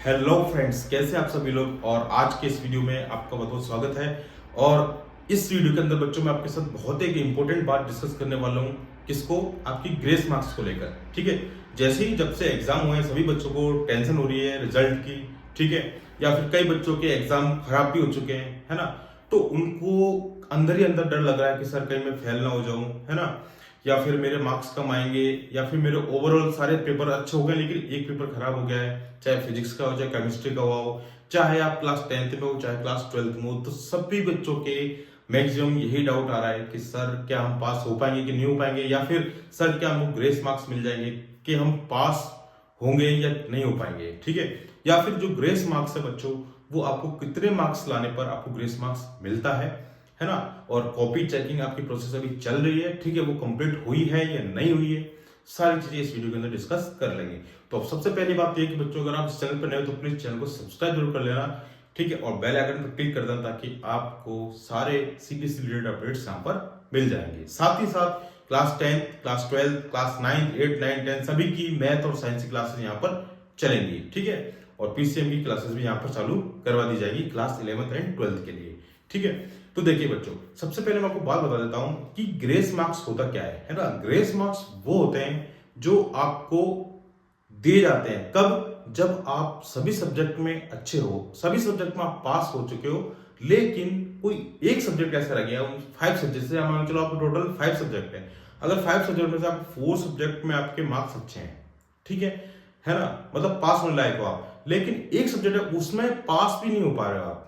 Hello friends, कैसे आप सभी लोग। और आज के इस वीडियो में आपका बहुत बहुत स्वागत है। और इस वीडियो के अंदर बच्चों मैं आपके साथ बहुत एक इंपॉर्टेंट बात डिस्कस करने वाला हूँ। किसको? आपकी ग्रेस मार्क्स को लेकर। ठीक है, जैसे ही जब से एग्जाम हुए सभी बच्चों को टेंशन हो रही है रिजल्ट की। ठीक है, या फिर कई बच्चों के एग्जाम खराब भी हो चुके हैं, है ना। तो उनको अंदर ही अंदर डर लग रहा है कि सर कहीं मैं फेल ना हो जाऊं, है ना, या फिर मेरे मार्क्स कम आएंगे, या फिर मेरे ओवरऑल सारे पेपर अच्छे हो गए लेकिन एक पेपर खराब हो गया है, चाहे फिजिक्स का हो चाहे केमिस्ट्री का हुआ हो, चाहे आप क्लास 10th में हो चाहे क्लास 12th में हो। तो सभी बच्चों के मैक्सिमम यही डाउट आ रहा है कि सर क्या हम पास हो पाएंगे कि नहीं हो पाएंगे, या फिर सर क्या हमको ग्रेस मार्क्स मिल जाएंगे कि हम पास होंगे या नहीं हो पाएंगे। ठीक है, या फिर जो ग्रेस मार्क्स है बच्चों, वो आपको कितने मार्क्स लाने पर आपको ग्रेस मार्क्स मिलता है ना। और कॉपी चेकिंग आपकी प्रोसेस अभी चल रही है, ठीक है, वो कंप्लीट हुई है या नहीं हुई है, सारी चीजें इस वीडियो के अंदर डिस्कस कर लेंगे। तो अब सबसे पहली बात ये कि बच्चों अगर आप इस चैनल पर नए हो तो प्लीज चैनल को सब्सक्राइब जरूर कर लेना, ठीक है, और बेल आइकन पर क्लिक कर देना ताकि आपको सारे सीबीएसई रिलेटेड अपडेट्स यहाँ पर मिल जाएंगे। साथ ही साथ class 10th, class 12th, class 9th, 8, 9, 10 सभी की मैथ और साइंस की क्लासेस यहाँ पर चलेंगी। ठीक है, और पीसीएम की क्लासेस भी यहाँ पर चालू करवा दी जाएगी क्लास 11th एंड 12th के लिए। ठीक है, तो देखिए बच्चों, सबसे पहले मैं आपको बात बता देता हूं कि ग्रेस मार्क्स होता क्या है ना। ग्रेस मार्क्स वो होते हैं जो आपको दिए जाते हैं कब? जब आप सभी सब्जेक्ट में अच्छे हो, सभी सब्जेक्ट में आप पास हो चुके हो, लेकिन कोई एक सब्जेक्ट ऐसा रह गया, 5 सब्जेक्ट से मान चलो आपको टोटल 5 सब्जेक्ट है। अगर 5 सब्जेक्ट में से आप 4 सब्जेक्ट में आपके मार्क्स अच्छे हैं, ठीक है ना, मतलब पास होने लायक हो आप, लेकिन एक सब्जेक्ट है उसमें पास भी नहीं हो पा रहे हो आप,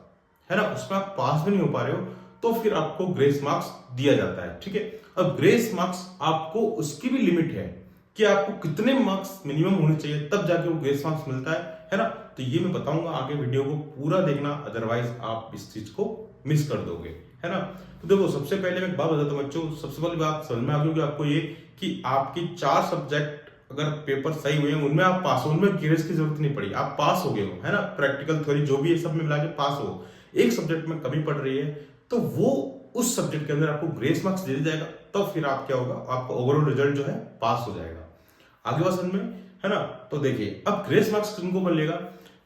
है ना, उसमें आप पास भी नहीं हो पा रहे हो, तो फिर आपको ग्रेस मार्क्स दिया जाता है। ठीक है, अब ग्रेस मार्क्स आपको उसकी भी लिमिट है कि आपको कितने मार्क्स मिनिमम होने चाहिए तब जाके वो ग्रेस मार्क्स मिलता है ना। तो ये मैं बताऊंगा, आगे वीडियो को पूरा देखना, अदरवाइज आप इस चीज को मिस कर दोगे, है ना। तो देखो, सबसे पहले मैं एक बात बताता हूँ बच्चों, सबसे पहली बात समझ में आ गई आपको ये कि आपकी 4 सब्जेक्ट अगर पेपर सही हुए हैं उनमें आप पास हो, उनमें ग्रेस की जरूरत नहीं पड़ी, आप पास हो गए हो, है ना। प्रैक्टिकल थ्योरी जो भी है सब में मिला के पास हो। एक सब्जेक्ट में कमी पड़ रही है तो वो उस सब्जेक्ट के अंदर आपको ग्रेस मार्क्स दे दिया जाएगा, तो फिर आप क्या होगा, आपका ओवरऑल रिजल्ट जो है पास हो जाएगा। आगे बात समझ में, है ना। तो देखिए, अब ग्रेस मार्क्स किनको मिलेगा?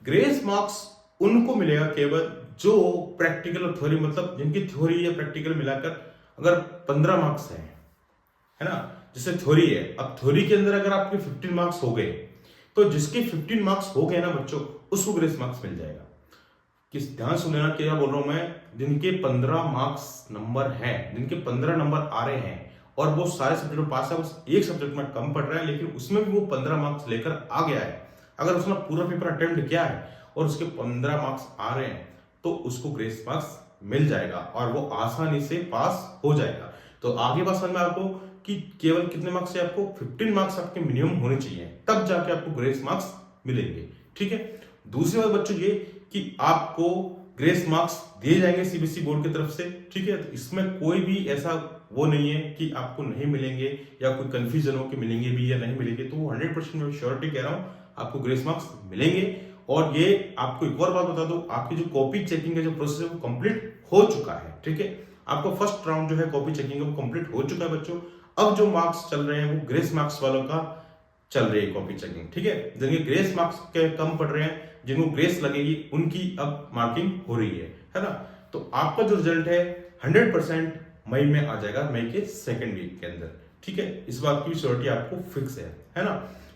ग्रेस मार्क्स उनको मिलेगा केवल जो प्रैक्टिकल और थ्योरी, मतलब जिनकी थ्योरी या प्रैक्टिकल मिलाकर अगर 15 मार्क्स है ना। जैसे थ्योरी है, अब थ्योरी के अंदर अगर आपके 15 मार्क्स हो गए, तो जिसके 15 मार्क्स हो गए ना बच्चों, उसको ग्रेस मार्क्स मिल जाएगा। किस ध्यान सुन लेना, क्या बोल रहा हूं मैं, जिनके 15 मार्क्स नंबर हैं, जिनके 15 नंबर आ रहे हैं और वो सारे सब्जेक्ट में पास है, बस एक सब्जेक्ट में कम पड़ रहा है लेकिन उसमें भी वो 15 मार्क्स लेकर आ गया है, अगर उसने पूरा पेपर अटेम्प्ट किया है और उसके 15 मार्क्स आ रहे हैं, तो उसको ग्रेस मार्क्स मिल जाएगा और वो आसानी से पास हो जाएगा। तो आगे बात समझ में आपको कि केवल कितने मार्क्स है, आपको 15 मार्क्स आपके मिनिमम होने चाहिए, तब जाके आपको ग्रेस मार्क्स मिलेंगे। ठीक है, दूसरी बात बच्चों ये कि आपको ग्रेस मार्क्स दिए जाएंगे सीबीएसई बोर्ड की तरफ से। ठीक है, तो इसमें कोई भी ऐसा वो नहीं है कि आपको नहीं मिलेंगे या कोई कंफ्यूजन हो कि मिलेंगे भी या नहीं मिलेंगे, तो 100% मैं श्योरिटी कह रहा हूं आपको ग्रेस मार्क्स मिलेंगे। और ये आपको एक और बात बता दो, आपकी जो कॉपी चेकिंग का जो प्रोसेस है वो कंप्लीट हो चुका है। ठीक है, आपका फर्स्ट राउंड जो है कॉपी चेकिंग का वो कंप्लीट हो चुका है बच्चों। अब जो मार्क्स चल रहे हैं वो ग्रेस मार्क्स वालों का चल रही है कॉपी चेकिंग। ठीक है, जिनके ग्रेस मार्क्स के कम पड़ रहे हैं, जिनको ग्रेस लगेगी, उनकी अब मार्किंग हो रही है ना। तो आपका जो रिजल्ट है 100% मई में आ जाएगा, मई के सेकेंड वीक के अंदर। ठीक है, इस बात की श्योरिटी आपको फिक्स है ना।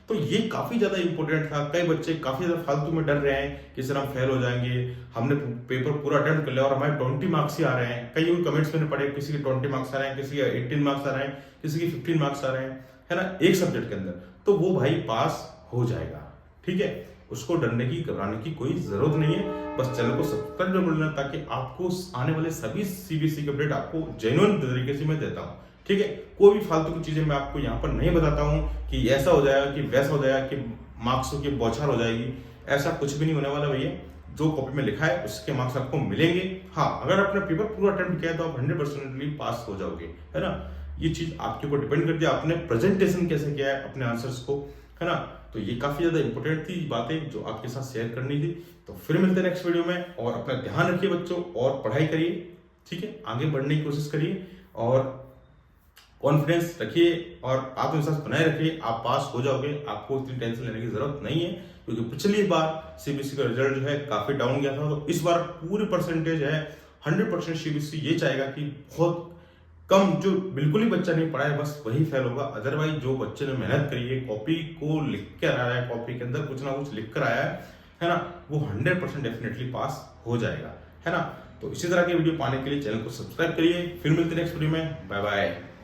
तो ये काफी ज्यादा इंपॉर्टेंट था। कई बच्चे काफी ज्यादा फालतू में डर रहे हैं कि सर हम फेल हो जाएंगे, हमने पेपर पूरा अटेम्प्ट कर लिया और हमारे 20 मार्क्स ही आ रहे हैं। कई कमेंट्स मैंने पढ़े, किसी के 20 मार्क्स आ रहे हैं, किसी के 18 मार्क्स आ रहे हैं, किसी के 15 मार्क्स आ रहे हैं, है ना, एक सब्जेक्ट के अंदर, तो वो भाई पास हो जाएगा। ठीक है, उसको डरने की घबराने की कोई जरूरत नहीं है। बस चैनल को सब्सक्राइब जरूर करना ताकि आपको आने वाले सभी सीबीएसई के अपडेट आपको जेन्युइन तरीके से मैं देता हूँ। ठीक है, कोई भी फालतू की चीजें मैं आपको यहाँ पर नहीं बताता हूँ कि ऐसा हो जाएगा कि वैसा हो जाएगा कि मार्क्सों की बौछार हो जाएगी, ऐसा कुछ भी नहीं होने वाला भैया। जो कॉपी में लिखा है उसके मार्क्स आपको मिलेंगे। हाँ, अगर आपने पेपर पूरा अटेम्प्ट किया है तो आप 100% पास हो जाओगे, है ना। ये चीज आपके ऊपर डिपेंड करती है आपने प्रेजेंटेशन कैसे किया है अपने आंसर्स को, है ना। तो ये काफी ज्यादा इंपॉर्टेंट थी बातें जो आपके साथ शेयर करनी थी। तो फिर मिलते हैं नेक्स्ट वीडियो में, और अपना ध्यान रखिए बच्चों और पढ़ाई करिए। ठीक है, आगे बढ़ने की कोशिश करिए और कॉन्फिडेंस रखिए और आत्मविश्वास बनाए रखिए, आप पास हो जाओगे। आपको इतनी टेंशन लेने की जरूरत नहीं है, क्योंकि पिछली बार सीबीएसई का रिजल्ट जो है काफी डाउन गया था। तो इस बार पूरी परसेंटेज है 100% सीबीएसई ये चाहेगा कि बहुत कम, जो बिल्कुल ही बच्चा नहीं पढ़ा है बस वही फेल होगा। अदरवाइज जो बच्चे ने मेहनत करी है, कॉपी को लिख कर आया है, कॉपी के अंदर कुछ ना कुछ लिख कर आया है ना, वो 100% डेफिनेटली पास हो जाएगा, है ना। तो इसी तरह के वीडियो पाने के लिए चैनल को सब्सक्राइब करिए। फिर मिलते हैं नेक्स्ट वीडियो में। Bye bye.